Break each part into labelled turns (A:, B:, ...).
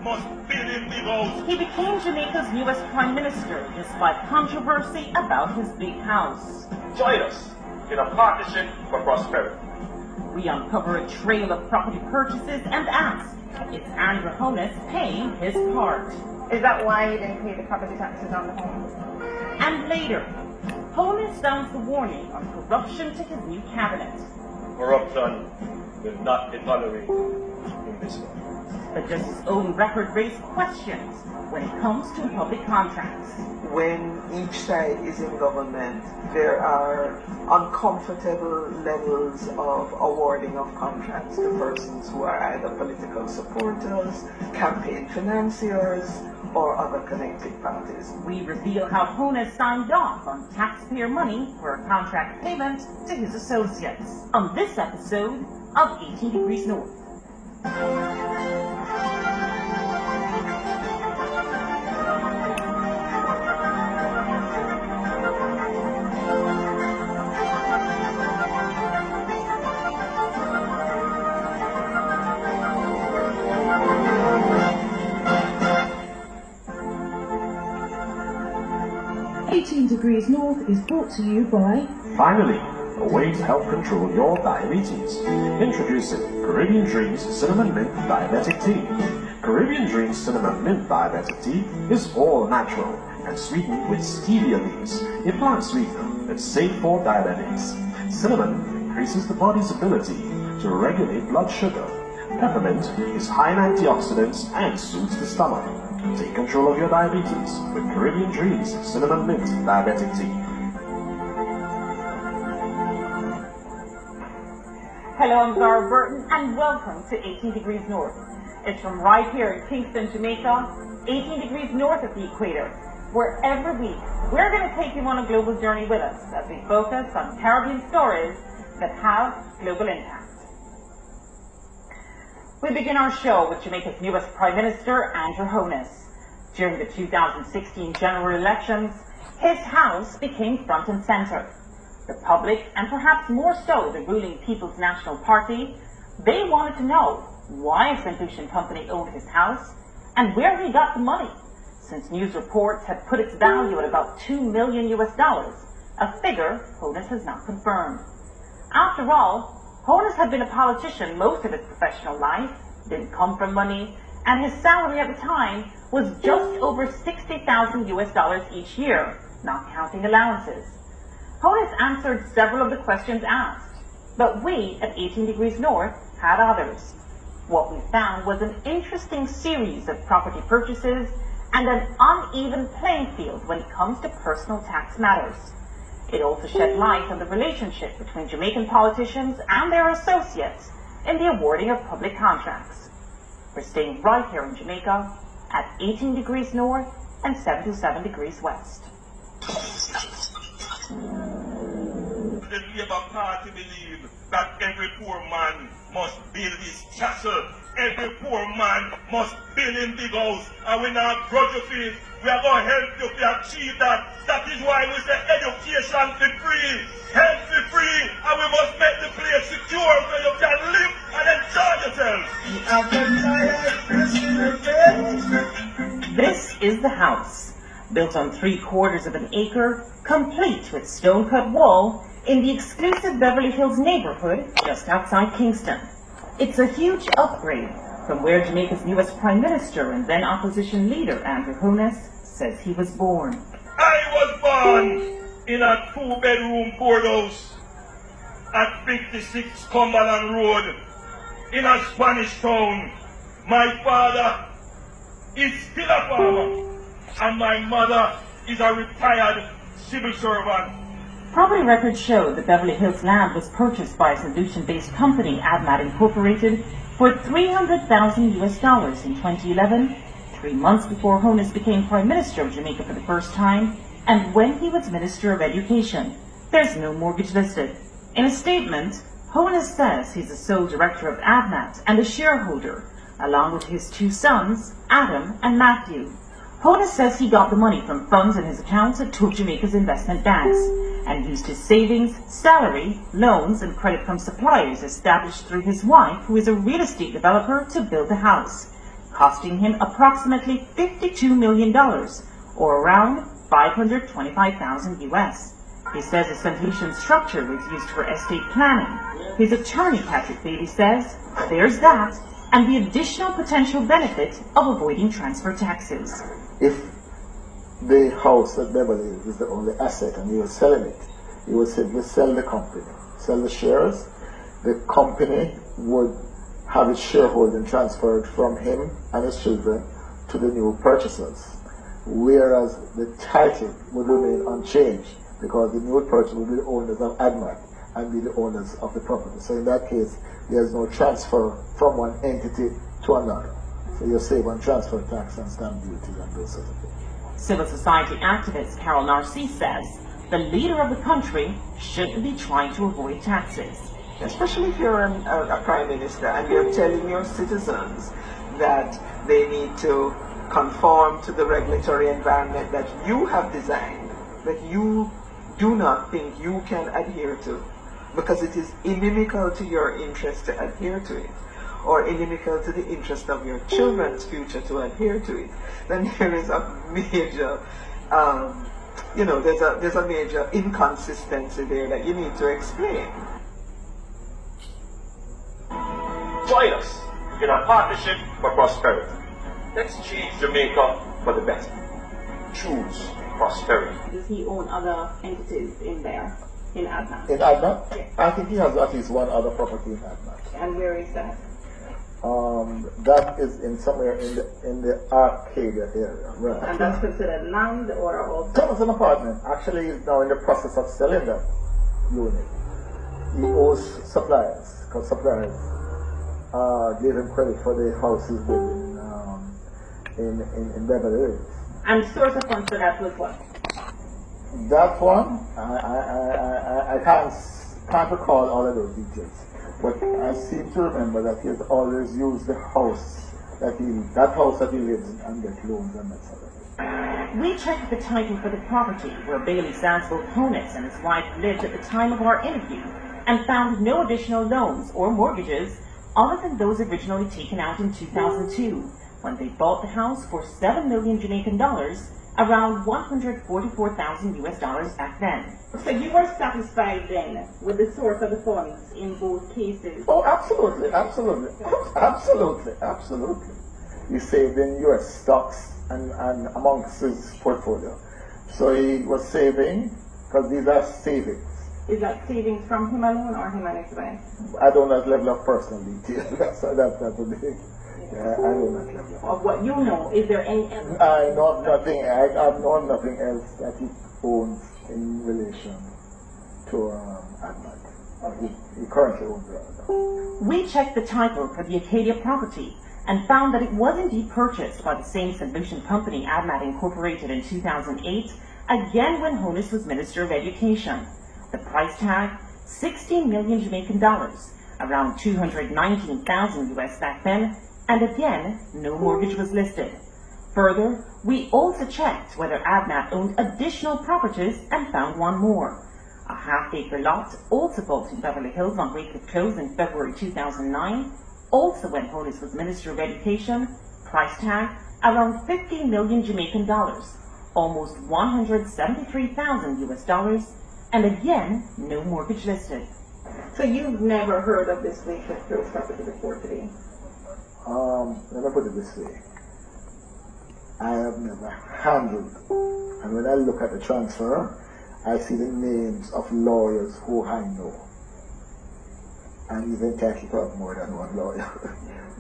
A: must build him big house.
B: He became Jamaica's newest Prime Minister despite controversy about his big house.
C: Join us in a partnership for prosperity.
B: We uncover a trail of property purchases and ask, is Andrew Holness paying his part?
D: Is that why you didn't pay the property taxes on the home?
B: And later, Holness sounds the warning on corruption to his new cabinet.
C: Corruption will not be tolerated in this world.
B: But does his own record raise questions when it comes to public contracts?
E: When each side is in government, there are uncomfortable levels of awarding of contracts to persons who are either political supporters, campaign financiers, or other connected parties.
B: We reveal how Holness signed off on taxpayer money for a contract payment to his associates on this episode of 18 Degrees North.
F: 18 Degrees North is brought to you by...
G: Finally, a way to help control your diabetes. Introducing Caribbean Dreams Cinnamon Mint Diabetic Tea. Caribbean Dreams Cinnamon Mint Diabetic Tea is all natural and sweetened with stevia leaves, a plant sweetener that's safe for diabetics. Cinnamon increases the body's ability to regulate blood sugar. Peppermint is high in antioxidants and soothes the stomach. Take control of your diabetes with Caribbean Dreams Cinnamon Mint Diabetic Tea.
B: Hello, I'm Zara Burton and welcome to 18 Degrees North. It's from right here in Kingston, Jamaica, 18 degrees north of the equator, where every week we're going to take you on a global journey with us as we focus on Caribbean stories that have global impact. We begin our show with Jamaica's newest Prime Minister, Andrew Holness. During the 2016 general elections, his house became front and centre. The public, and perhaps more so the ruling People's National Party, they wanted to know why a St. Lucian company owned his house and where he got the money, since news reports had put its value at about $2 million, a figure Holness has not confirmed. After all, Holness had been a politician most of his professional life, didn't come from money, and his salary at the time was just over $60,000 each year, not counting allowances. Holness answered several of the questions asked, but we at 18 Degrees North had others. What we found was an interesting series of property purchases and an uneven playing field when it comes to personal tax matters. It also shed light on the relationship between Jamaican politicians and their associates in the awarding of public contracts. We're staying right here in Jamaica at 18 degrees north and 77 degrees west.
A: The Labour Party believe that every poor man must build his castle. Every poor man must build him big house. And we not grudge you for it. We are going to help you to achieve that. That is why we say education for free, health for free, and we must make the place secure so you can live and enjoy yourself.
B: This is the house, built on 3/4 of an acre, complete with stone-cut wall, in the exclusive Beverly Hills neighborhood just outside Kingston. It's a huge upgrade from where Jamaica's newest Prime Minister and then opposition leader Andrew Holness says he was born.
A: I was born in a 2-bedroom boardhouse at 56 Cumberland Road in a Spanish town. My father is still a farmer and my mother is a retired civil servant.
B: Property records show that Beverly Hills land was purchased by a St. Lucian-based company, ADMAT Incorporated, for $300,000 in 2011, 3 months before Holness became Prime Minister of Jamaica for the first time, and when he was Minister of Education. There's no mortgage listed. In a statement, Holness says he's the sole director of ADMAT and a shareholder, along with his 2 sons, Adam and Matthew. Holness says he got the money from funds in his accounts at 2 of Jamaica's investment banks, and used his savings, salary, loans, and credit from suppliers established through his wife, who is a real estate developer, to build the house. costing him approximately $52 million, or around 525,000 US. He says his plantation structure was used for estate planning. His attorney, Patrick Bailey, says there's that, and the additional potential benefit of avoiding transfer taxes.
H: If the house at Beverly Hills is the only asset and you are selling it, you would simply sell the company, sell the shares. The company would have its shareholding transferred from him and his children to the new purchasers, whereas the title would remain unchanged because the new purchasers will be the owners of ADMAT and be the owners of the property. So in that case, there's no transfer from one entity to another. So you're saving on transfer tax and stamp duty and those sort of things.
B: Civil society activist Carol Narcisse says the leader of the country shouldn't be trying to avoid taxes.
E: Especially if you're a prime minister and you're telling your citizens that they need to conform to the regulatory environment that you have designed, that you do not think you can adhere to, because it is inimical to your interest to adhere to it, or inimical to the interest of your children's future to adhere to it, then there is a major, there's a major inconsistency there that you need to explain.
C: Join us in a partnership for prosperity. Let's change Jamaica for the better. Choose prosperity.
D: Does he own other entities in there, in ADMAT?
H: In ADMAT?
D: Yes.
H: I think he has at least one other property in ADMAT.
D: And where is that?
H: That is in somewhere in the Arcadia area, right?
D: And that's considered land or also?
H: That was an apartment. Actually, he's now in the process of selling that unit. He owes suppliers, because suppliers gave him credit for the house he's building in Beverly Hills.
D: And source of funds for that was what?
H: That one, I can't recall all of those details, but I seem to remember that he has always used the house that he lives in and get loans and that sort of thing.
B: We checked the title for the property where Bailey says both Holness and his wife lived at the time of our interview and found no additional loans or mortgages other than those originally taken out in 2002 when they bought the house for $7 million Jamaican dollars, around 144,000 US dollars back then.
D: So you were satisfied then with the source of the funds in both cases?
H: Oh, absolutely. He saved in US stocks and amongst his portfolio. So he was saving, because these are savings.
D: Is that savings from him alone or him and his wife?
H: I don't know that level of personal detail. that would be. Yeah, I don't know that level.
D: Of what you know, is there any evidence?
H: I know nothing. I've known nothing else that he owns in relation to ADMAT. He currently owns it.
B: We checked the title for the Acadia property and found that it was indeed purchased by the same solution company ADMAT Incorporated in 2008, again when Holness was Minister of Education. The price tag, 16 million Jamaican dollars, around 219,000 US back then, and again, no mortgage was listed. Further, we also checked whether ADMAT owned additional properties and found one more. A half-acre lot, also bought in Beverly Hills on Wakefield Close in February 2009, also when Holness was Minister of Education, price tag, around 15 million Jamaican dollars, almost 173,000 US dollars, and again, no mortgage listed.
D: So you've never heard of this Wakefield Close property before today?
H: Let me put it this way. I have never handled, and when I look at the transfer, I see the names of lawyers who I know. And he's entitled to have more than one lawyer.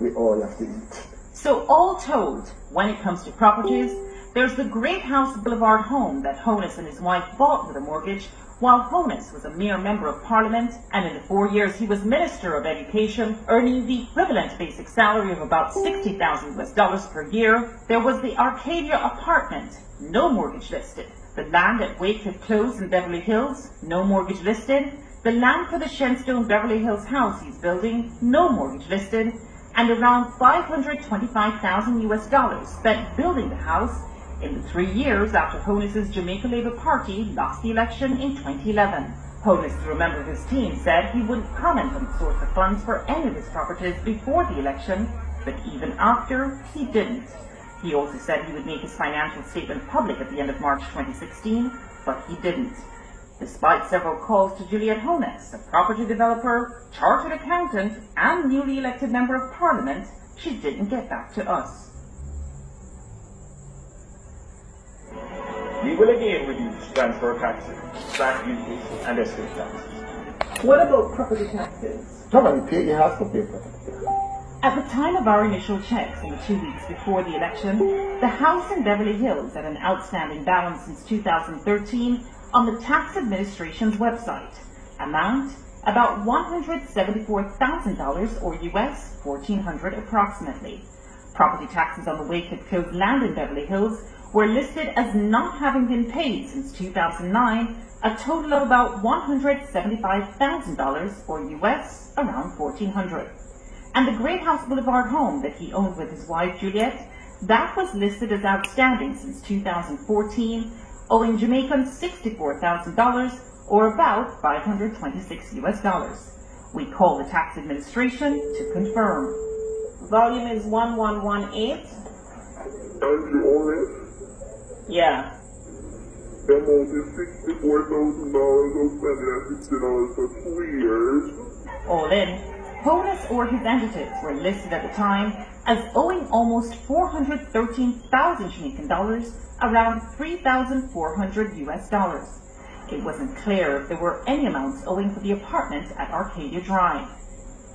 H: We all have to eat.
B: So all told, when it comes to properties, there's the Great House Boulevard home that Holness and his wife bought with a mortgage while Holness was a mere member of Parliament, and in the 4 years he was Minister of Education, earning the equivalent basic salary of about 60,000 US dollars per year. There was the Arcadia apartment, no mortgage listed. The land at Wakefield Close in Beverly Hills, no mortgage listed. The land for the Shenstone Beverly Hills house he's building, no mortgage listed. And around 525,000 US dollars spent building the house in the 3 years after Holness's Jamaica Labour Party lost the election in 2011. Holness, through a member of his team, said he wouldn't comment on the source of funds for any of his properties before the election, but even after, he didn't. He also said he would make his financial statement public at the end of March 2016, but he didn't. Despite several calls to Juliet Holness, a property developer, chartered accountant, and newly elected member of parliament, she didn't get back to us.
C: We will again reduce transfer taxes, stamp duties, and estate taxes.
D: What about property taxes?
H: Somebody pay, you have to pay for it.
B: At the time of our initial checks in the 2 weeks before the election, the house in Beverly Hills had an outstanding balance since 2013 on the tax administration's website. Amount about $174,000 or US $1,400 approximately. Property taxes on the Wakefield Close land in Beverly Hills were listed as not having been paid since 2009, a total of about $175,000 or US around $1,400. And the Great House Boulevard home that he owned with his wife Juliet, that was listed as outstanding since 2014, owing Jamaicans $64,000 or about $526 US. We call the tax administration to confirm.
D: Volume is 1118.
I: Andrew Holness.
D: Yeah.
I: The amount is $64,000 outstanding at $60 for 2 years.
B: All in, Holness or his entities were listed at the time as owing almost 413,000 Jamaican dollars, around 3,400 US dollars. It wasn't clear if there were any amounts owing for the apartment at Arcadia Drive.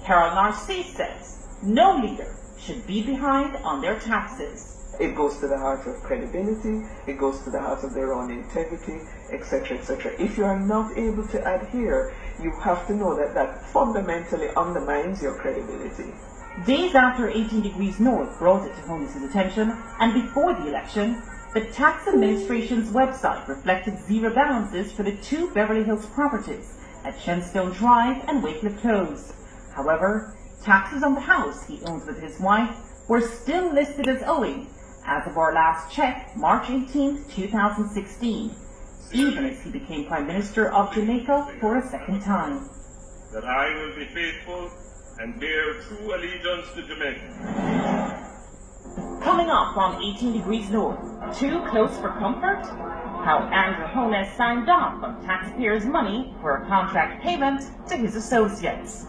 B: Carol Narcisse says no leader should be behind on their taxes.
E: It goes to the heart of credibility, it goes to the heart of their own integrity, etc., etc. If you are not able to adhere, you have to know that that fundamentally undermines your credibility.
B: Days after 18 Degrees North brought it to Holness's attention, and before the election, the tax administration's website reflected zero balances for the 2 Beverly Hills properties at Shenstone Drive and Wakefield Close. However, taxes on the house he owned with his wife were still listed as owing as of our last check, March 18, 2016, even as he became Prime Minister of Jamaica for a second time.
A: That I will be faithful and bear true allegiance to Jamaica.
B: Coming up on 18 Degrees North, too close for comfort? How Andrew Holness signed off on taxpayers' money for a contract payment to his associates.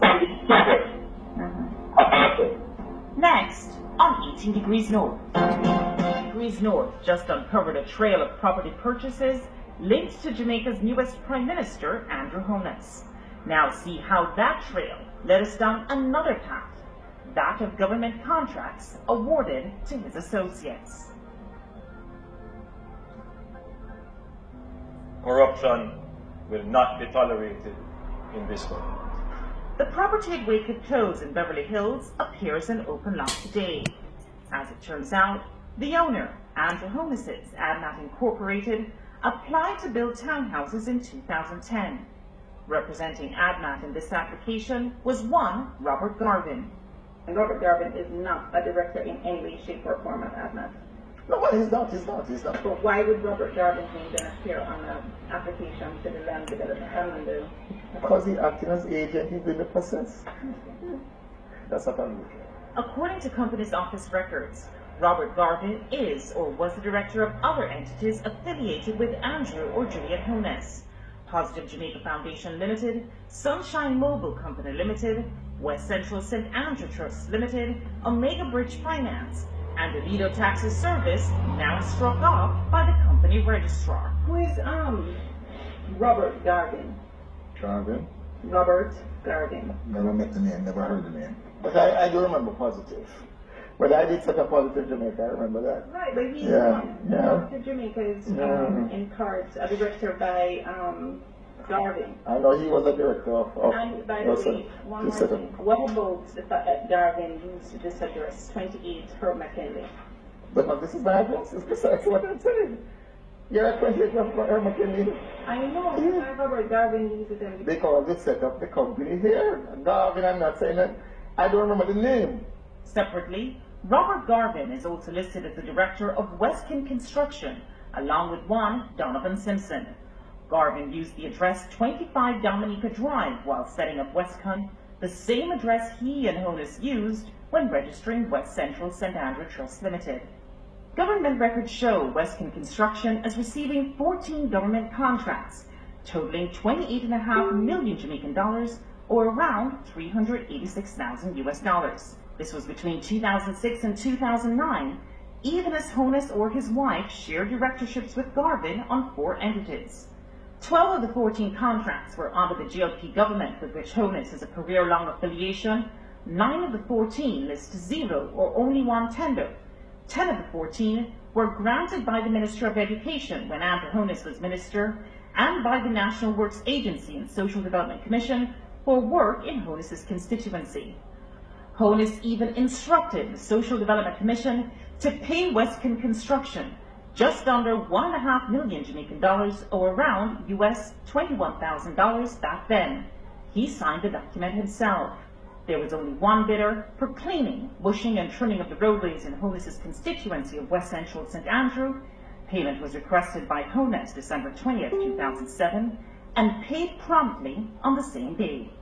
B: Next on 18 Degrees North. 18 Degrees North just uncovered a trail of property purchases linked to Jamaica's newest Prime Minister, Andrew Holness. Now see how that trail led us down another path, that of government contracts awarded to his associates.
C: Corruption will not be tolerated in this government.
B: The property at Wakefield Close in Beverly Hills appears in open lot today. As it turns out, the owner, Andrew Holness's Adnat Incorporated, applied to build townhouses in 2010. Representing Adnat in this application was one Robert Garvin.
D: And Robert Garvin is not a director in any way, shape, or form of ADNAT.
H: No, but he's not.
D: But why would Robert Garvin's name then appear on an application to the Land Development?
H: Because he's acting as agent, he's in the process. That's not unusual.
B: According to Companies Office records, Robert Garvin is or was the director of other entities affiliated with Andrew or Juliet Holness: Positive Jamaica Foundation Limited, Sunshine Mobile Company Limited, West Central St. Andrew Trust Limited, Omega Bridge Finance, and the Lido Taxes Service, now struck off by the company registrar.
D: Who is Robert Garvin?
H: Garvin?
D: Robert Garvin.
H: Never met the name, never heard the name. But I do remember Positive. But I did set up Positive Jamaica, I remember that.
D: Right, but he's Positive Jamaica is in cards, a director by Garvin.
H: I know he was a director of
D: and by the way, one more thing. What about the fact that Garvin used this address, 28 Herb McKinley?
H: But this is my address, it's precisely what I'm saying. You're at 28 Herb McKinley.
D: I know, I remember Garvin used it in
H: because they set up the company here. Garvin, I'm not saying that. I don't remember the name.
B: Separately, Robert Garvin is also listed as the director of Westkin Construction, along with one Donovan Simpson. Garvin used the address 25 Dominica Drive while setting up Westcon, the same address he and Holness used when registering West Central St. Andrew Trust Limited. Government records show Westcon Construction as receiving 14 government contracts, totaling 28.5 million Jamaican dollars, or around 386,000 US dollars. This was between 2006 and 2009, even as Holness or his wife shared directorships with Garvin on 4 entities. 12 of the 14 contracts were under the GLP government, with which Holness has a career-long affiliation. 9 of the 14 list 0 or only 1 tender. 10 of the 14 were granted by the Minister of Education when Andrew Holness was Minister, and by the National Works Agency and Social Development Commission for work in Holness's constituency. Holness even instructed the Social Development Commission to pay Westcon Construction just under 1.5 million Jamaican dollars, or around US $21,000 back then. He signed the document himself. There was only one bidder for cleaning, bushing and trimming of the roadways in Holness's constituency of West Central St. Andrew. Payment was requested by Holness December 20th, 2007, and paid promptly on the same day.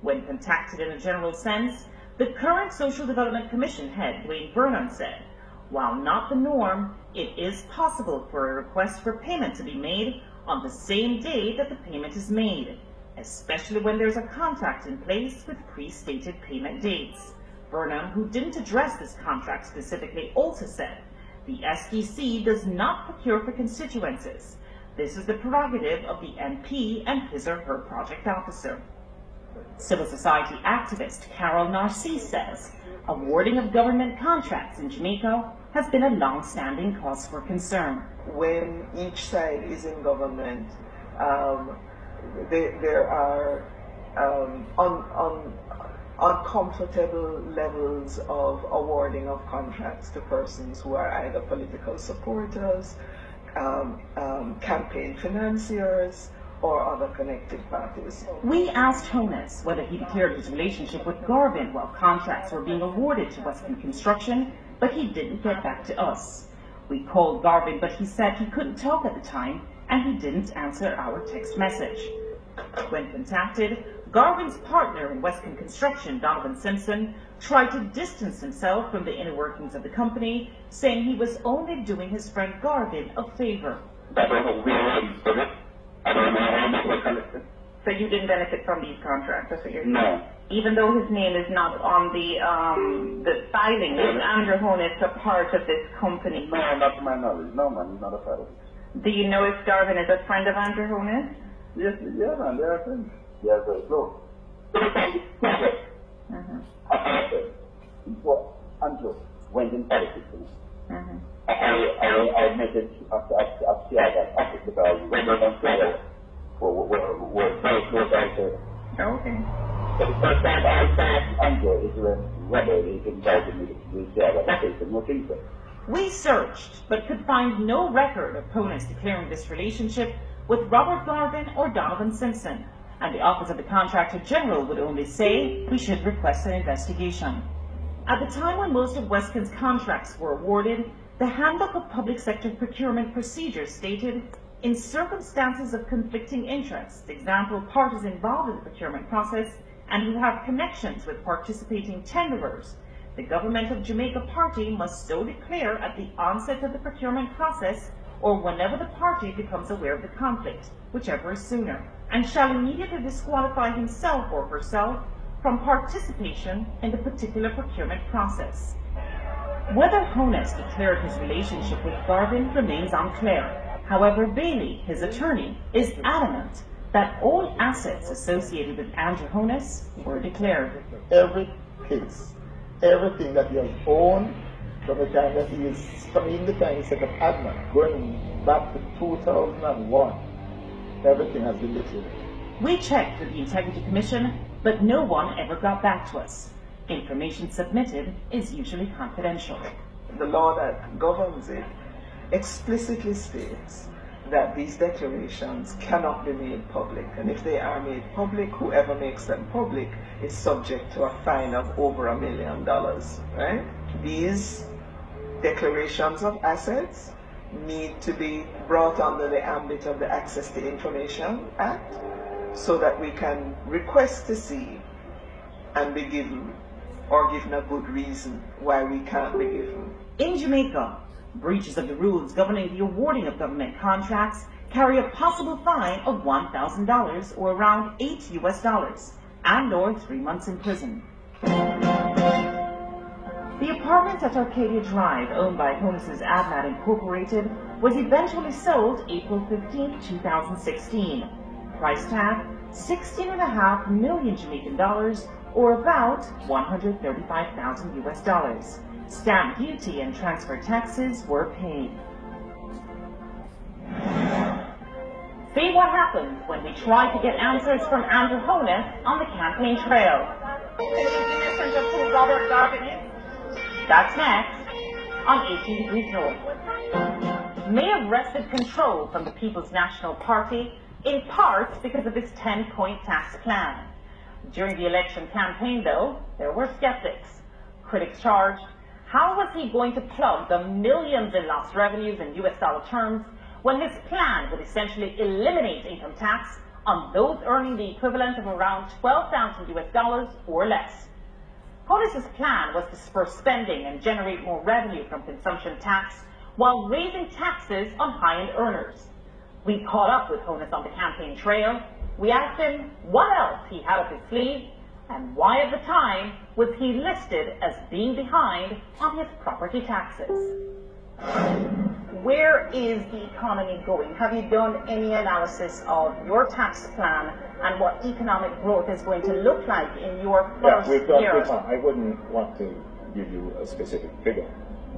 B: When contacted in a general sense, the current Social Development Commission head, Dwayne Vernon, said, while not the norm, it is possible for a request for payment to be made on the same day that the payment is made, especially when there's a contract in place with pre-stated payment dates. Vernon, who didn't address this contract specifically, also said, the SDC does not procure for constituencies. This is the prerogative of the MP and his or her project officer. Civil society activist Carol Narcisse says, awarding of government contracts in Jamaica has been a long-standing cause for concern.
E: When each side is in government, there are uncomfortable levels of awarding of contracts to persons who are either political supporters, campaign financiers, or other connected parties.
B: We asked Holness whether he declared his relationship with Garvin while contracts were being awarded to Westcon Construction, but he didn't get back to us. We called Garvin, but he said he couldn't talk at the time, and he didn't answer our text message. When contacted, Garvin's partner in Westcon Construction, Donovan Simpson, tried to distance himself from the inner workings of the company, saying he was only doing his friend Garvin a favor. So you didn't benefit from these contracts, that's what you're saying?
J: No.
B: Even though his name is not on the filing, is Andrew Holness a part of this company?
J: No, not to my knowledge. No, man, he's not a part of it.
B: Do you know if Garvin is a friend of Andrew Holness?
J: Yes, yeah, man, they are friends. They are very close. Before Andrew went in politics, I met it after Seattle, because when we went together, we're very close out there.
B: Okay.
J: But the first time I saw Andrew is when Rebel invited me to Seattle. I said, no thing, sir.
B: We searched, but could find no record of Holness declaring this relationship with Robert Garvin or Donovan Simpson, and the Office of the Contractor General would only say we should request an investigation. At the time when most of Westcon's contracts were awarded, the Handbook of Public Sector Procurement Procedures stated, in circumstances of conflicting interests, example, parties involved in the procurement process and who have connections with participating tenderers, the Government of Jamaica party must so declare at the onset of the procurement process or whenever the party becomes aware of the conflict, whichever is sooner, and shall immediately disqualify himself or herself from participation in the particular procurement process. Whether Holness declared his relationship with Garvin remains unclear. However, Bailey, his attorney, is adamant that all assets associated with Andrew Holness were declared.
H: Every case, everything that he has owned from the time that he is, from the time he set up ADMA, going back to 2001, everything has been declared.
B: We checked with the Integrity Commission, but no one ever got back to us. Information submitted is usually confidential.
E: The law that governs it explicitly states that these declarations cannot be made public, and if they are made public, whoever makes them public is subject to a fine of over $1 million, right? These declarations of assets need to be brought under the ambit of the Access to Information Act so that we can request to see and be given, or given a good reason why we can't be given.
B: In Jamaica, breaches of the rules governing the awarding of government contracts carry a possible fine of $1,000 or around $8 US and or 3 months in prison. The apartment at Arcadia Drive, owned by Holness Adnat Incorporated, was eventually sold April 15, 2016. Price tag, $16.5 million Jamaican dollars, or about $135,000 US. Stamp duty and transfer taxes were paid. See what happens when we try to get answers from Andrew Holness on the campaign trail. That's next on 18 Degrees North. May have wrested control from the People's National Party, in part because of his 10-point tax plan. During the election campaign, though, there were skeptics. Critics charged, how was he going to plug the millions in lost revenues in US dollar terms when his plan would essentially eliminate income tax on those earning the equivalent of around $12,000 US or less? Holness's plan was to spur spending and generate more revenue from consumption tax while raising taxes on high-end earners. We caught up with Holness on the campaign trail. We asked him what else he had up his sleeve and why at the time was he listed as being behind on his property taxes. Where is the economy going? Have you done any analysis of your tax plan and what economic growth is going to look like in your first year?
K: I wouldn't want to give you a specific figure.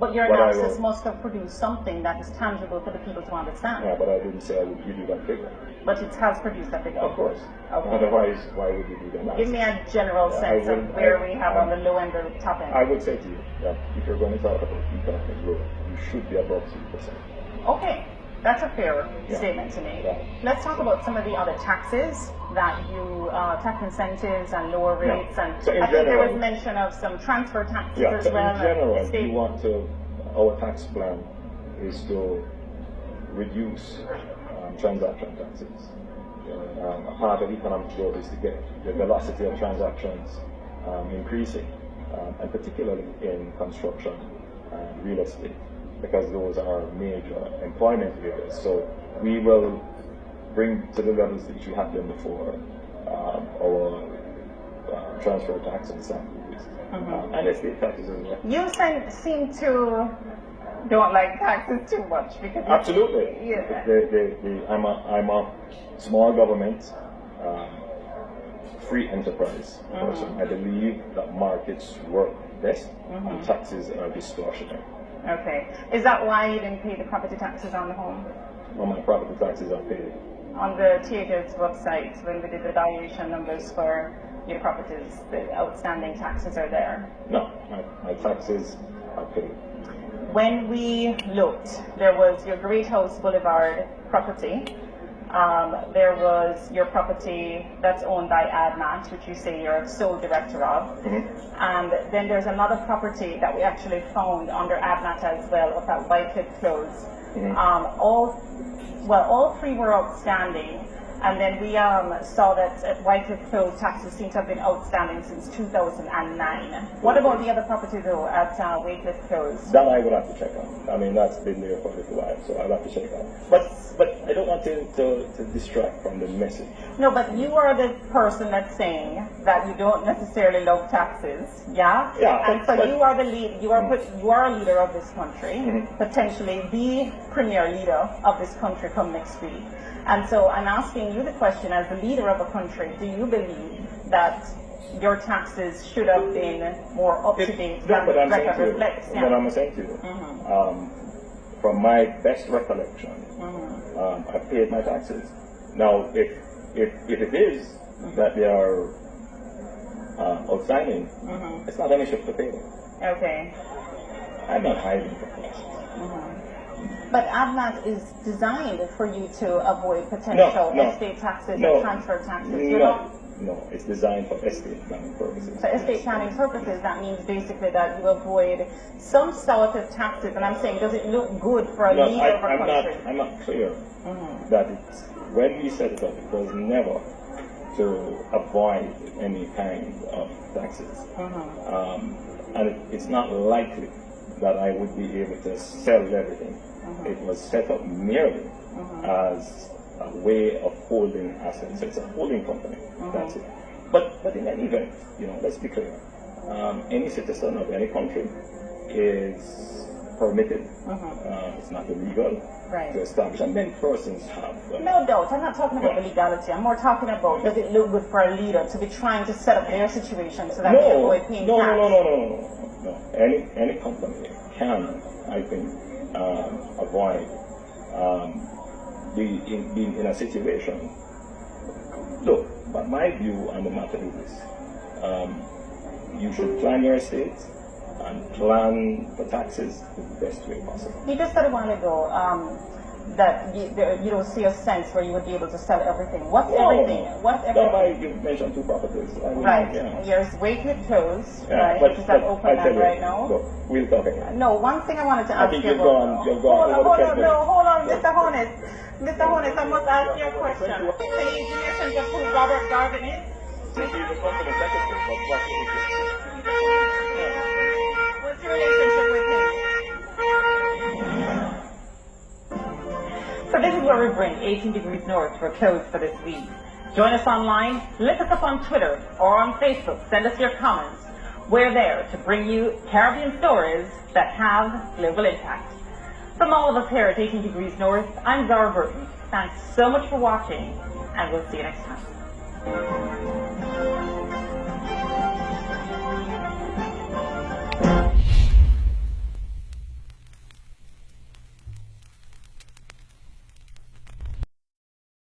B: But your analysis must have produced something that is tangible for the people to understand.
K: Yeah, but I didn't say I would give you that figure.
B: But it has produced that figure.
K: Of course.
B: Okay.
K: Otherwise, why would you do the analysis?
B: Give me a general sense of where we have on the low end or the top end.
K: I would say to you that if you're going to talk about economic growth, you should be above 3%.
B: Okay. That's a fair statement to make.
K: Yeah.
B: Let's talk about some of the other taxes that you, tax incentives and lower rates, and
K: so
B: I think there was mention of some transfer taxes as
K: so
B: well.
K: In general, we want to, our tax plan is to reduce transaction taxes. A part of economic growth is to get the velocity of transactions increasing, and particularly in construction and real estate, because those are major employment areas. So we will bring to the levels which we have done before our transfer tax and stamp duties, and estate taxes as well.
B: You seem to don't like taxes too much because
K: absolutely. I'm a small government, free enterprise person. I believe that markets work best and taxes are distortionate.
B: Okay. Is that why you didn't pay the property taxes on the home?
K: Well, my property taxes are paid.
B: On the theatre's website, when we did the valuation numbers for your properties, the outstanding taxes are there?
K: No, my taxes are paid.
B: When we looked, there was your Great House Boulevard property. There was your property that's owned by Adnat, which you say you're sole director of. And then there's another property that we actually found under Adnat as well, up at Whitecliff Close. All three were outstanding. And then we saw that at Whitecliff Close, taxes seem to have been outstanding since 2009. What about the other property though at Whitecliff Close?
K: That I will have to check on. I mean, that's been there for a little while, so I'll have to check on. But I don't want to distract from the message.
B: No, but you are the person that's saying that you don't necessarily love taxes, yeah?
K: Yeah.
B: And so you are the lead. You are a leader of this country, potentially the premier leader of this country come next week. And so I'm asking you the question, as the leader of a country, do you believe that your taxes should have been more up-to-date than the record reflects?
K: But I'm saying to you, from my best recollection, I paid my taxes. Now, if it is that they are outstanding, it's not an issue to pay them.
B: Okay.
K: I'm not hiding from taxes.
B: But Adnat is designed for you to avoid potential estate taxes and transfer taxes.
K: No, it's designed for estate planning purposes.
B: For estate planning purposes, that means basically that you avoid some sort of taxes. And I'm saying, does it look good for a leader of a country?
K: I'm not clear that when we set it up, it was never to avoid any kind of taxes. And it's not likely that I would be able to sell everything. It was set up merely as a way of holding assets. It's a holding company. That's it. But in any event, let's be clear. Any citizen of any country is permitted. It's not illegal to establish. And many persons have.
B: No doubt. I'm not talking about the legality. I'm more talking about, does it look good for a leader to be trying to set up their situation so that they avoid paying tax?
K: No. Any company can, I think, avoid being in a situation. Look, but my view on the matter is this. You should plan your estate and plan the taxes the best way possible.
B: You just said a while ago that you don't see a sense where you would be able to sell everything. What's everything? What's everything?
K: You mentioned 2 properties.
B: Right. Yours way too close, right?
K: But,
B: which is an open land right now.
K: Look, we'll talk again.
B: No, one thing I wanted to ask you
K: you've gone
B: hold on, Mr. Holness. Mr. Holness, I must ask you a question. Can you give me a sense of who Robert Garvin is?
K: He's the company secretary, but what's
B: your relationship with him? So this is where we bring 18 Degrees North to a close for this week. Join us online, look us up on Twitter or on Facebook, send us your comments. We're there to bring you Caribbean stories that have global impact. From all of us here at 18 Degrees North, I'm Zara Burton. Thanks so much for watching, and we'll see you next time.